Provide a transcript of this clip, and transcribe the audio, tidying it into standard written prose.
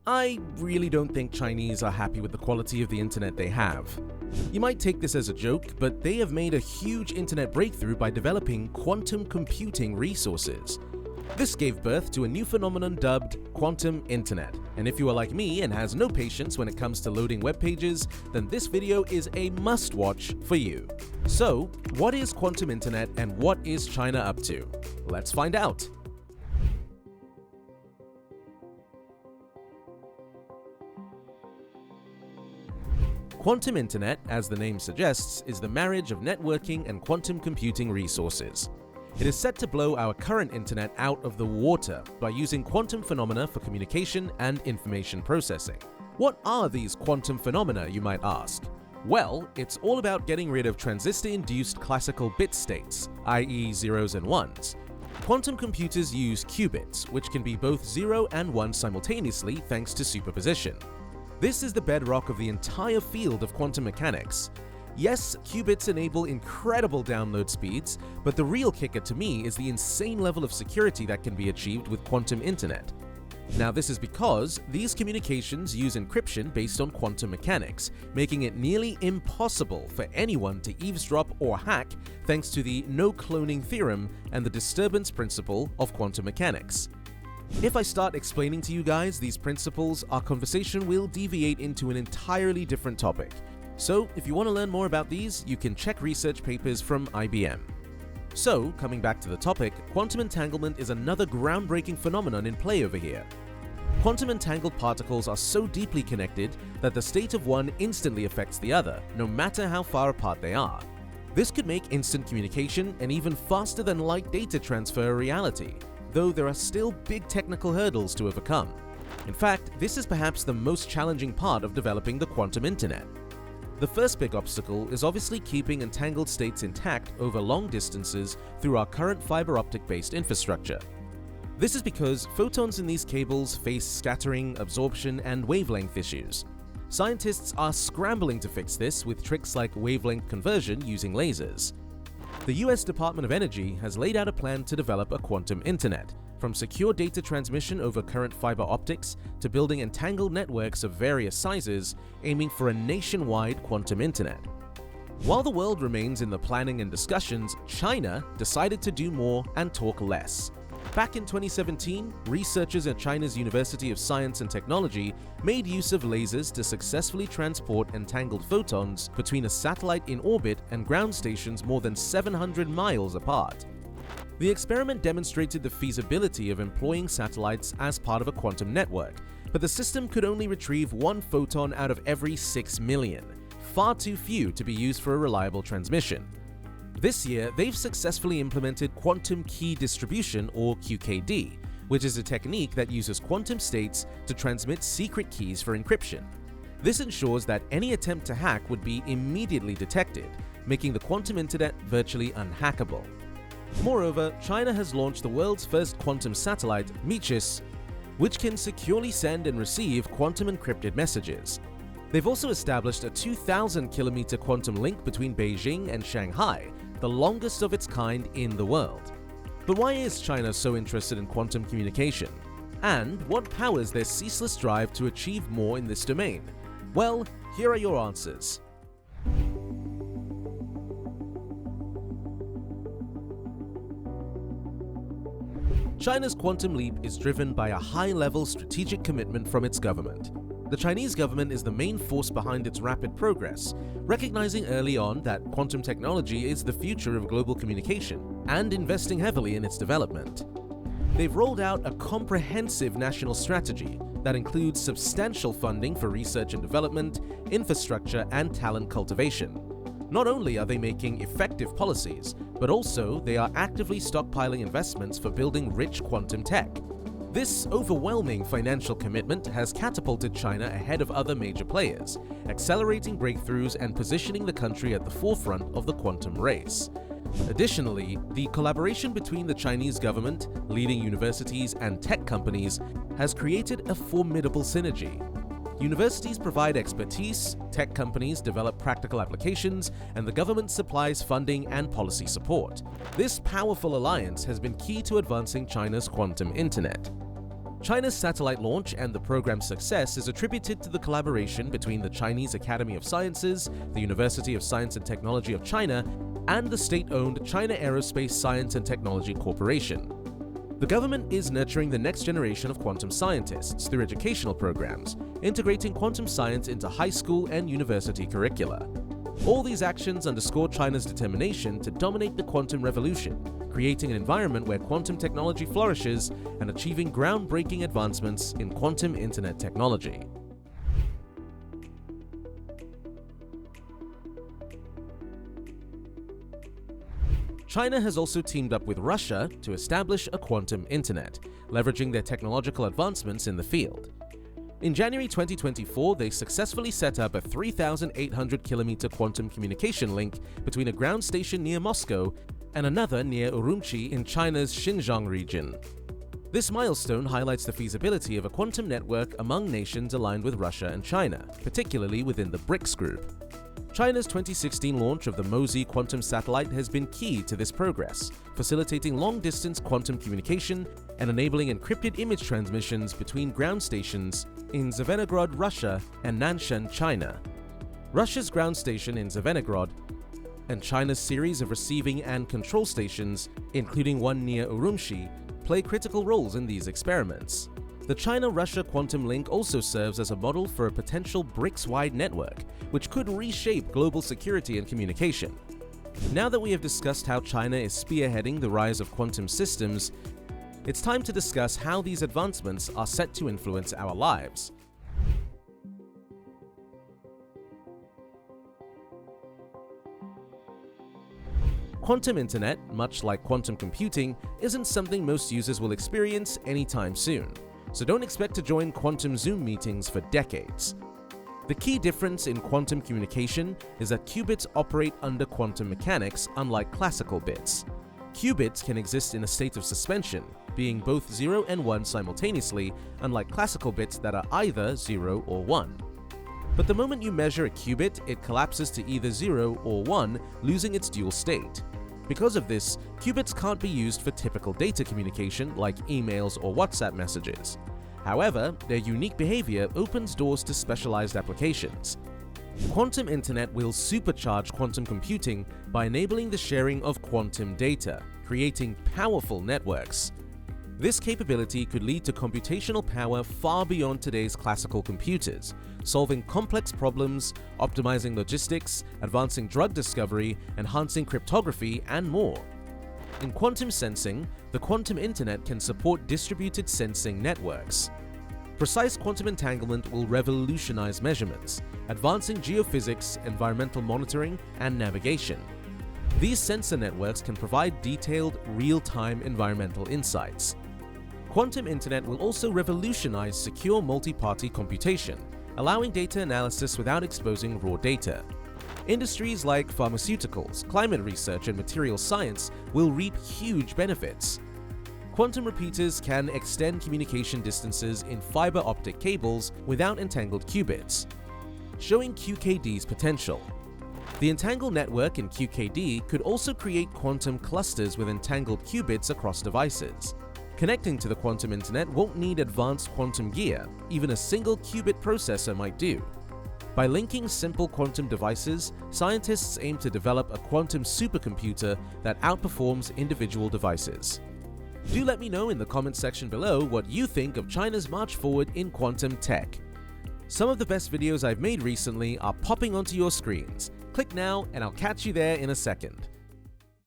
I really don't think Chinese are happy with the quality of the internet they have. You might take this as a joke, but they have made a huge internet breakthrough by developing quantum computing resources. This gave birth to a new phenomenon dubbed quantum internet. And if you are like me and has no patience when it comes to loading web pages, then this video is a must-watch for you. So, what is quantum internet and what is China up to? Let's find out. Quantum internet, as the name suggests, is the marriage of networking and quantum computing resources. It is set to blow our current internet out of the water by using quantum phenomena for communication and information processing. What are these quantum phenomena, you might ask? Well, it's all about getting rid of transistor-induced classical bit states, i.e. zeros and ones. Quantum computers use qubits, which can be both 0 and 1 simultaneously thanks to superposition. This is the bedrock of the entire field of quantum mechanics. Yes, qubits enable incredible download speeds, but the real kicker to me is the insane level of security that can be achieved with quantum internet. Now, this is because these communications use encryption based on quantum mechanics, making it nearly impossible for anyone to eavesdrop or hack thanks to the no-cloning theorem and the disturbance principle of quantum mechanics. If I start explaining to you guys these principles, our conversation will deviate into an entirely different topic. So, if you want to learn more about these, you can check research papers from IBM. So, coming back to the topic, quantum entanglement is another groundbreaking phenomenon in play over here. Quantum entangled particles are so deeply connected that the state of one instantly affects the other, no matter how far apart they are. This could make instant communication and even faster than light data transfer a reality, though there are still big technical hurdles to overcome. In fact, this is perhaps the most challenging part of developing the quantum internet. The first big obstacle is obviously keeping entangled states intact over long distances through our current fiber optic-based infrastructure. This is because photons in these cables face scattering, absorption, and wavelength issues. Scientists are scrambling to fix this with tricks like wavelength conversion using lasers. The US Department of Energy has laid out a plan to develop a quantum internet, from secure data transmission over current fiber optics to building entangled networks of various sizes, aiming for a nationwide quantum internet. While the world remains in the planning and discussions, China decided to do more and talk less. Back in 2017, researchers at China's University of Science and Technology made use of lasers to successfully transport entangled photons between a satellite in orbit and ground stations more than 700 miles apart. The experiment demonstrated the feasibility of employing satellites as part of a quantum network, but the system could only retrieve 1 photon out of every 6 million, far too few to be used for a reliable transmission. This year, they've successfully implemented quantum key distribution, or QKD, which is a technique that uses quantum states to transmit secret keys for encryption. This ensures that any attempt to hack would be immediately detected, making the quantum internet virtually unhackable. Moreover, China has launched the world's first quantum satellite, Metis, which can securely send and receive quantum encrypted messages. They've also established a 2,000-kilometer quantum link between Beijing and Shanghai, the longest of its kind in the world. But why is China so interested in quantum communication? And what powers their ceaseless drive to achieve more in this domain? Well, here are your answers. China's quantum leap is driven by a high-level strategic commitment from its government. The Chinese government is the main force behind its rapid progress, recognizing early on that quantum technology is the future of global communication and investing heavily in its development. They've rolled out a comprehensive national strategy that includes substantial funding for research and development, infrastructure, and talent cultivation. Not only are they making effective policies, but also they are actively stockpiling investments for building rich quantum tech. This overwhelming financial commitment has catapulted China ahead of other major players, accelerating breakthroughs and positioning the country at the forefront of the quantum race. Additionally, the collaboration between the Chinese government, leading universities, and tech companies has created a formidable synergy. Universities provide expertise, tech companies develop practical applications, and the government supplies funding and policy support. This powerful alliance has been key to advancing China's quantum internet. China's satellite launch and the program's success is attributed to the collaboration between the Chinese Academy of Sciences, the University of Science and Technology of China, and the state-owned China Aerospace Science and Technology Corporation. The government is nurturing the next generation of quantum scientists through educational programs, integrating quantum science into high school and university curricula. All these actions underscore China's determination to dominate the quantum revolution, creating an environment where quantum technology flourishes and achieving groundbreaking advancements in quantum internet technology. China has also teamed up with Russia to establish a quantum internet, leveraging their technological advancements in the field. In January 2024, they successfully set up a 3,800-kilometer quantum communication link between a ground station near Moscow and another near Urumqi in China's Xinjiang region. This milestone highlights the feasibility of a quantum network among nations aligned with Russia and China, particularly within the BRICS group. China's 2016 launch of the Mosey quantum satellite has been key to this progress, facilitating long-distance quantum communication and enabling encrypted image transmissions between ground stations in Zvenigorod, Russia and Nanshan, China. Russia's ground station in Zvenigorod and China's series of receiving and control stations, including one near Urumqi, play critical roles in these experiments. The China-Russia quantum link also serves as a model for a potential BRICS-wide network, which could reshape global security and communication. Now that we have discussed how China is spearheading the rise of quantum systems, it's time to discuss how these advancements are set to influence our lives. Quantum internet, much like quantum computing, isn't something most users will experience anytime soon, so don't expect to join quantum Zoom meetings for decades. The key difference in quantum communication is that qubits operate under quantum mechanics, unlike classical bits. Qubits can exist in a state of suspension, being both 0 and 1 simultaneously, unlike classical bits that are either 0 or 1. But the moment you measure a qubit, it collapses to either 0 or 1, losing its dual state. Because of this, qubits can't be used for typical data communication like emails or WhatsApp messages. However, their unique behavior opens doors to specialized applications. Quantum internet will supercharge quantum computing by enabling the sharing of quantum data, creating powerful networks. This capability could lead to computational power far beyond today's classical computers, solving complex problems, optimizing logistics, advancing drug discovery, enhancing cryptography, and more. In quantum sensing, the quantum internet can support distributed sensing networks. Precise quantum entanglement will revolutionize measurements, advancing geophysics, environmental monitoring, and navigation. These sensor networks can provide detailed, real-time environmental insights. Quantum internet will also revolutionize secure multi-party computation, allowing data analysis without exposing raw data. Industries like pharmaceuticals, climate research, and materials science will reap huge benefits. Quantum repeaters can extend communication distances in fiber optic cables without entangled qubits, showing QKD's potential. The entangled network in QKD could also create quantum clusters with entangled qubits across devices. Connecting to the quantum internet won't need advanced quantum gear, even a single qubit processor might do. By linking simple quantum devices, scientists aim to develop a quantum supercomputer that outperforms individual devices. Do let me know in the comments section below what you think of China's march forward in quantum tech. Some of the best videos I've made recently are popping onto your screens. Click now and I'll catch you there in a second.